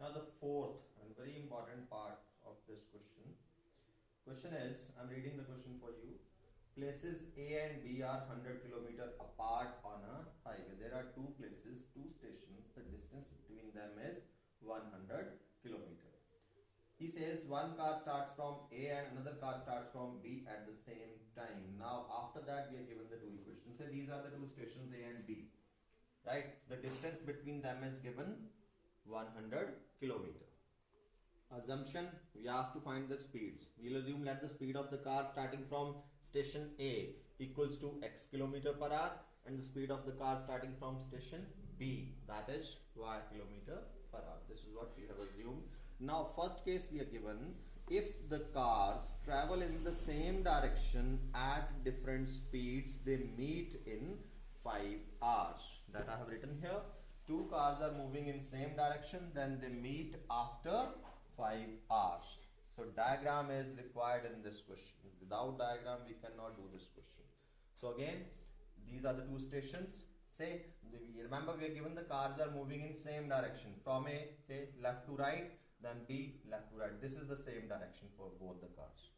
Now the fourth and very important part of this question. Question is, I'm reading the question for you. Places A and B are 100 km apart on a highway. There are two places, two stations. The distance between them is 100 km. He says one car starts from A and another car starts from B at the same time. Now after that we are given the two equations. Say these are the two stations A and B. Right? The distance between them is given 100 km. Assumption, we asked to find the speeds. We'll assume that the speed of the car starting from station A equals to x km/h and the speed of the car starting from station B, that is y km/h. This is what we have assumed. Now first case we are given, if the cars travel in the same direction at different speeds, they meet in 5 hours. That I have written here. Two cars are moving in same direction, then they meet after 5 hours. So diagram is required in this question. Without diagram we cannot do this question. So again, these are the two stations. Say, remember we are given the cars are moving in same direction. From A, say left to right, then B, left to right. This is the same direction for both the cars.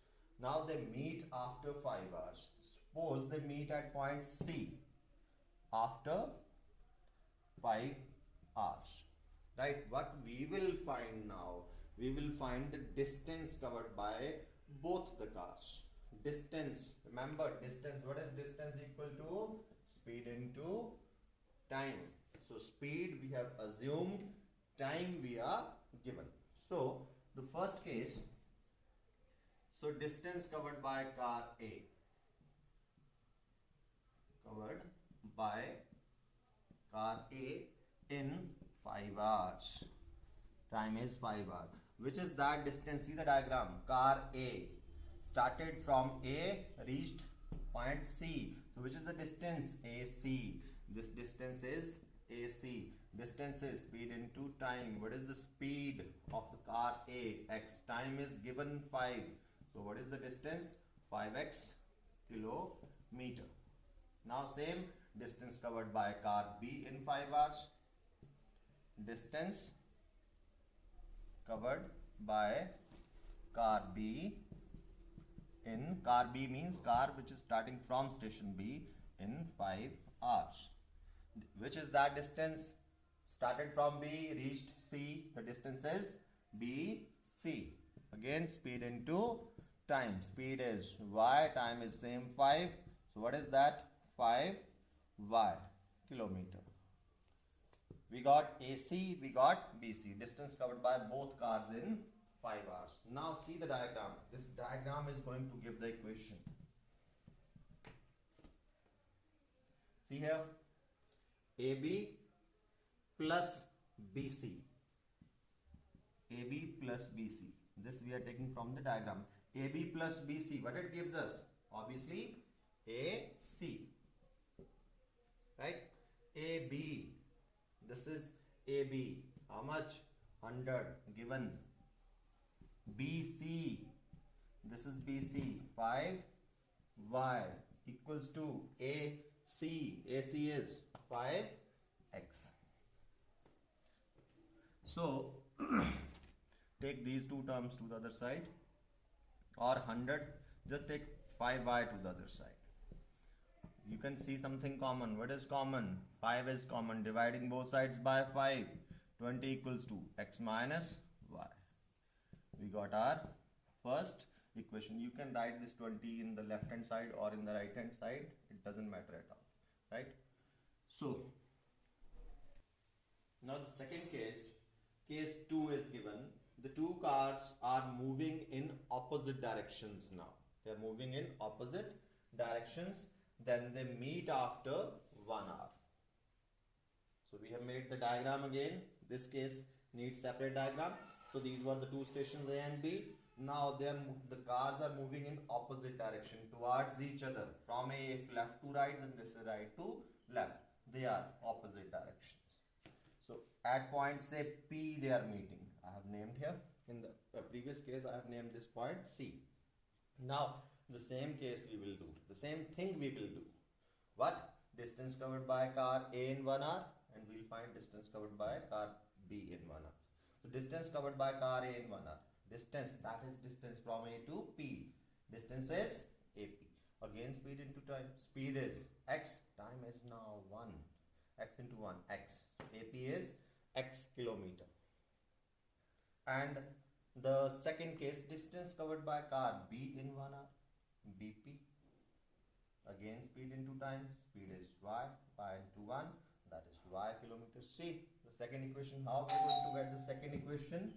Now they meet after 5 hours. Suppose they meet at point C after 5 hours. Right? What we will find now? We will find the distance covered by both the cars. Distance, remember distance, what is distance equal to? Speed into time. So speed we have assumed, time we are given. So the first case, so distance covered by car A, covered by car A in 5 hours. Time is 5 hours. Which is that distance? See the diagram. Car A started from A, reached point C. So which is the distance? AC. This distance is AC. Distance is speed into time. What is the speed of the car A? X. Time is given 5. So what is the distance? 5x kilometer. Now same distance covered by car B in 5 hours. Distance covered by car B in, car B means car which is starting from station B, in 5 hours. Which is that distance? Started from B, reached C. The distance is BC. Again speed into time. Speed is y, time is same 5. So what is that? 5y kilometer. We got AC, we got BC. Distance covered by both cars in 5 hours. Now see the diagram. This diagram is going to give the equation. See here, AB plus BC. AB plus BC. This we are taking from the diagram. AB plus BC. What it gives us? Obviously AC. Right? AB. This is AB. How much? 100 given. BC. This is BC. 5y equals to AC. AC is 5x. So take these two terms to the other side, or 100. Just take 5y to the other side. You can see something common. What is common? 5 is common. Dividing both sides by 5. 20 equals to x minus y. We got our first equation. You can write this 20 in the left hand side or in the right hand side. It doesn't matter at all. Right? So, now the second case, case 2 is given. The two cars are moving in opposite directions now. They are moving in opposite directions. Then they meet after 1 hour. So we have made the diagram again. This case needs separate diagram. So these were the two stations A and B. Now the cars are moving in opposite direction towards each other. From A, if left to right, then this is right to left. They are opposite directions. So at point say P they are meeting. I have named here. In the previous case I have named this point C. Now the same case we will do. The same thing we will do. What? Distance covered by car A in 1 hour, and we'll find distance covered by car B in 1 hour. So distance covered by car A in 1 hour. Distance, that is distance from A to P. Distance is AP. Again speed into time. Speed is x. Time is now 1. X into 1. X. So AP is x kilometer. And the second case, distance covered by car B in 1 hour. BP. Again speed into time. Speed is y. Y into 1. That is y kilometers. See the second equation. How we are going to get the second equation?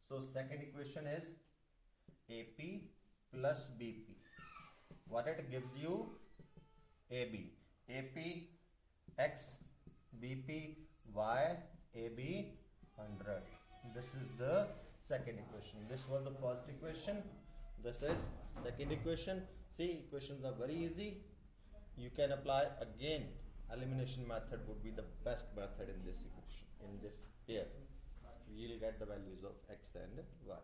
So second equation is AP plus BP. What it gives you? AB. AP x BP y AB 100. This is the second equation. This was the first equation. This is second equation. See, equations are very easy. You can apply again. Elimination method would be the best method in this equation. In this here, we will get the values of x and y.